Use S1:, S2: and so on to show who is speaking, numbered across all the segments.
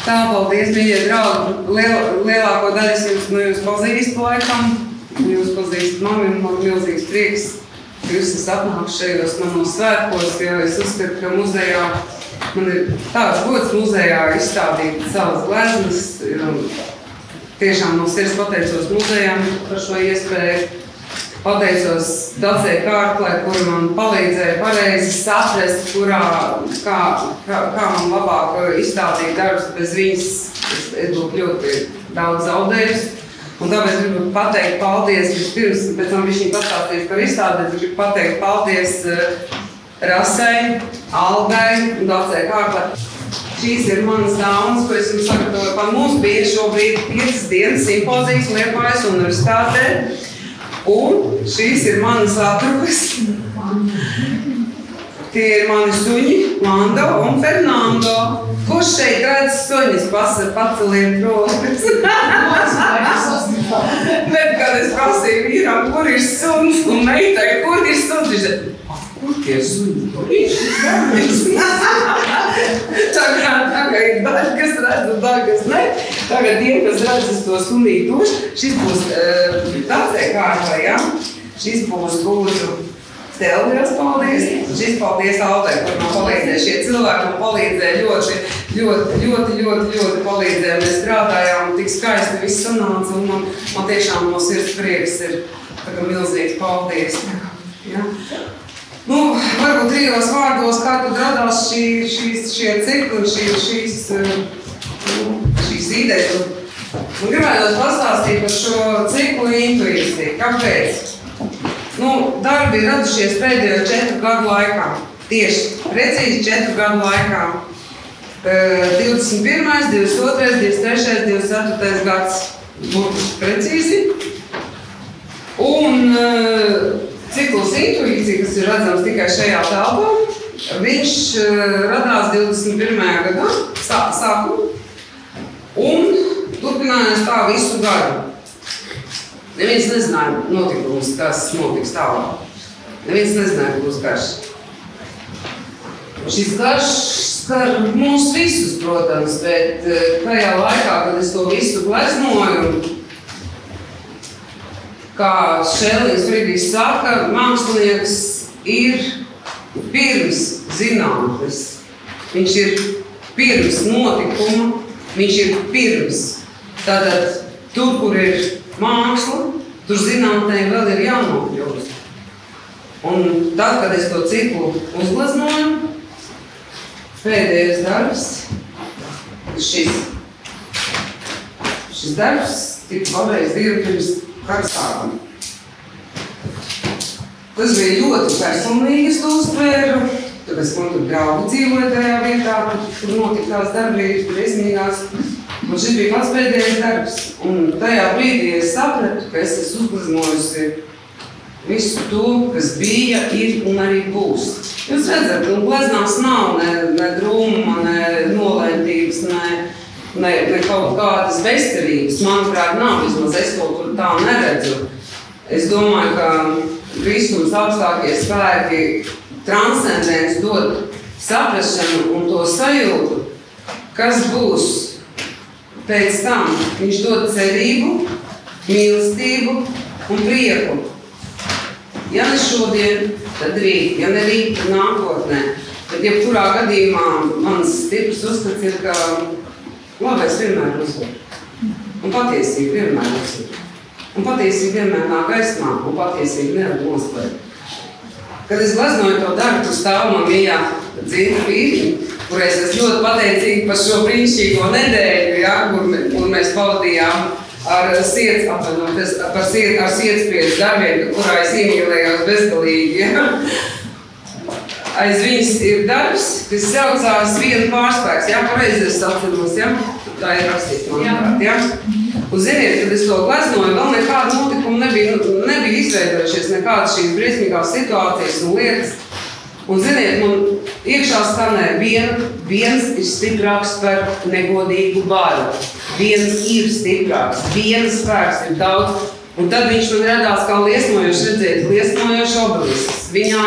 S1: Tā, paldies, mīļie draugi. Lielāko daļu es jums pazīstu laikam. Jūs pazīstat mani, un man milzīgs prieks, ka jūs esat atnākuši šajos manos svētkos, jo es uzskatu, ka muzejā man ir tāds gods muzejā izstādīt savas gleznas. Tiešām no sirds pateicos muzejām par šo iespēju. Pateicos Dacei Kārklē, kura man palīdzēja pareizi saprast, kā man labāk izstādīt darbus. Bez viņas es būtu ļoti daudz zaudējusi. Un tāpēc gribu pateikt paldies vispirms, pēc tam viņš pastāstīs par izstādēm. Gribu pateikt paldies Rasei, Algai un Dacei Kārklē. Šīs ir manas daunas, ko es jums sagatavoju. Par mums bija šobrīd 5 dienas simpozijas Liepājas universitātē. Un šīs ir manas atrukas. Tie ir mani suņi, Lando un Fernando. Kurš šeit redz suņus? Paceliet rokas. Bet, kad es prasīju vīram, kur ir suns, un meitai, kur ir suns, viņš ir, kur tie suņi? Tagad ir daži, kas redz un daži, kas ne. Tagad tie, kas redz to sunīti duši, šis būs Dacei Kārklē, ja? Šis būs gūžu tev liels paldies. Šis paldies Aldai, kur man palīdzēja. Šie cilvēki man palīdzēja ļoti palīdzēja. Mēs strādājām, tik skaisti viss sanāca, un man tiešām no sirds prieks ir milzīgs paldies. Ja? Nu, varbūt 3 vārdos, kā tad radās šie cikli un šīs idejas. Un gribētu pastāstīt par šo ciklu intuīciju. Kāpēc? Darbi ir radušies pēdējo 4 gadu laikā. Tieši, precīzi 4 gadu laikā. 21., 22., 23., 24. gads. Būtu precīzi. Un cikls intuīcija, kas ir redzams tikai šajā telpā, viņš radās 21. gadā sākumā un turpinājās tā visu gadu. Neviens nezināja notikumus, kas notiks tālāk. Neviens nezināja, ka būs garš. Šis garš skar mūs visus, protams, bet tajā laikā, kad es to visu gleznoju, kā Šēlīns Friedrichs saka, mākslinieks ir pirms zinātnes. Viņš ir pirms notikuma, viņš ir pirms. Tātad tur, kur ir māksla, tur zinātnē vēl ir jānokļūst. Un tad, kad es to ciklu uzgleznoju, pēdējais darbs, šis darbs tika pabeigts dienu pirms karstāvuma. Tas bija ļoti personīgi, es to uztvēru, tāpēc man tur draugi dzīvoja tajā vietā, kur notika tās darbības, briesmīgās. Un šis bija pats pēdējais darbs. Un tajā brīdī es sapratu, ka es esmu uzgleznojusi visu to, kas bija, ir un arī būs. Jūs redzat, gleznās nav ne drūma, ne nolēmtības, ne kaut kādas bezcerības. Manuprāt, nav, vismaz es to tur tā neredzu. Es domāju, ka Kristums augstākie spēki transcendents dod saprašanu un to sajūtu, kas būs pēc tam. Viņš dod cerību, mīlestību un prieku. Ja ne šodien, tad rīt. Ja ne rīt, tad nākotnē. Bet jebkurā gadījumā mans stiprs uzskats ir, ka labais vienmēr uzvar. Un patiesība vienmēr uzvar. Un patiesība vienmēr nāk gaismā, un patiesība nevar noslēgt. Kad es gleznoju to darbu, tur stāv man mījā Dzintra Vīriņa, kur es esmu ļoti pateicīgi par šo brīnišķīgo nedēļu, ja, kur mēs pavadījām ar sietspiedu darbiem, kurā es iemīlējos bezgalīgi. Ja. Aiz viņas ir darbs, kas saucās Viena pārspēks. Jā, pareizi es atceros, ja? Tā ir rakstīts, manuprāt, ja? Un ziniet, kad es to gleznoju, vēl nekāda notikuma nebija izveidojušies, nekādas šīs briesmīgās situācijas un lietas. Un ziniet, man iekšā skanē viens ir stiprāks par negodīgu varu. Viens ir stiprāks, viens spēks ir daudz. Un tad viņš man radās kā liesmojošs, redziet, liesmojošs obelisks. Viņā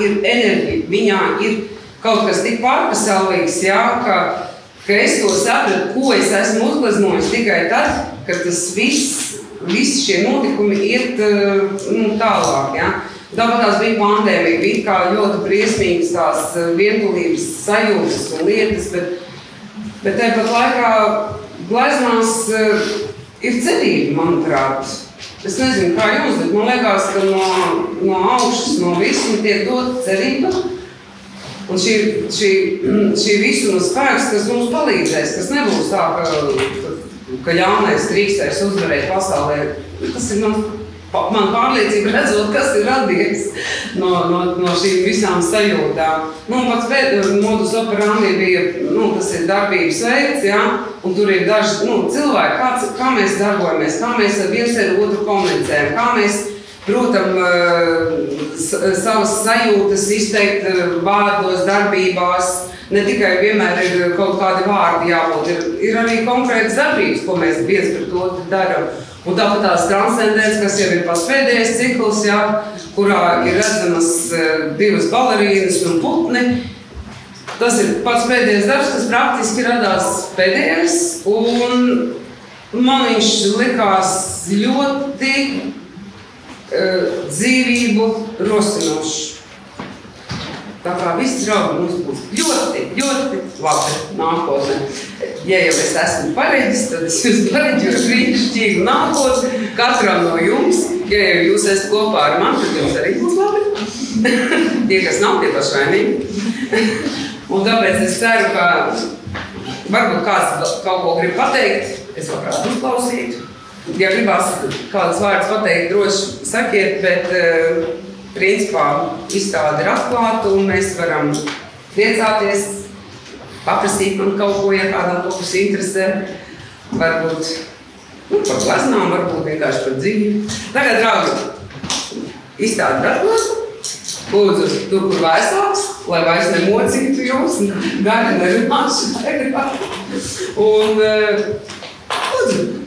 S1: ir enerģija, viņā ir kaut kas tik pārpasaulīgs, jā, ka ka es to sapratu, ko es esmu uzgleznojis tikai tad, kad tas visi šie notikumi iet tālāk. Ja? Tāpat tās bija pandēmija, bija kā ļoti briesmīgas tās vientulības sajūtas un lietas, bet tāpat laikā gleznās ir cerība, manuprāt. Es nezinu, kā jums, bet man liekas, ka no augšas, no visuma tiek dot cerība. Un šī visuma spēks, kas mums palīdzēs, kas nebūs tā, ka ļaunais drīkstēs uzvarēt pasaulē. Tas ir man pārliecība redzot, kas ir radies no šīm visām sajūtām. Pats modus operandi bija, tas ir darbības veids, ja? Un tur ir daži cilvēki, kā mēs darbojamies, kā mēs viens ar otru komunicējam, kā mēs, protam, savas sajūtas izteikt vārdos, darbībās. Ne tikai vienmēr ir kaut kādi vārdi jābūt, ir arī konkrētas darbības, ko mēs viens pret otru daram. Un tāpat tās transcendents, kas jau ir pats pēdējais cikls, jā, kurā ir redzamas divas balerīnas un putni. Tas ir pats pēdējais darbs, kas praktiski radās pēdējais, un man viņš likās ļoti dzīvību rosinošs. Tā kā viss draugi mums būs ļoti, ļoti labi nākotnē. Ja jau es esmu pareģis, tad es jūs pareģošu brīnišķīgu nākotni katram no jums. Ja jau jūs esat kopā ar mani, tad jums arī būs labi. Tie, kas nav, tie paši vainīgi. Un tāpēc es ceru, ka varbūt kāds kaut ko grib pateikt, es labprāt uzklausītu. Ja gribās kādas vārdas pateikt, droši sakiet, bet principā izstāde ir atklāta un mēs varam priecāties, paprasīt man kaut ko, ja kādam kaut kas interesē. Varbūt par gleznām, varbūt vienkārši par dzīvi. Tagad, draugi, izstāde ir atklāta. Lūdzu, tur, kur vēsāks, lai vairs nemocītu jūs, gari nerunāšu. Un, lūdzu.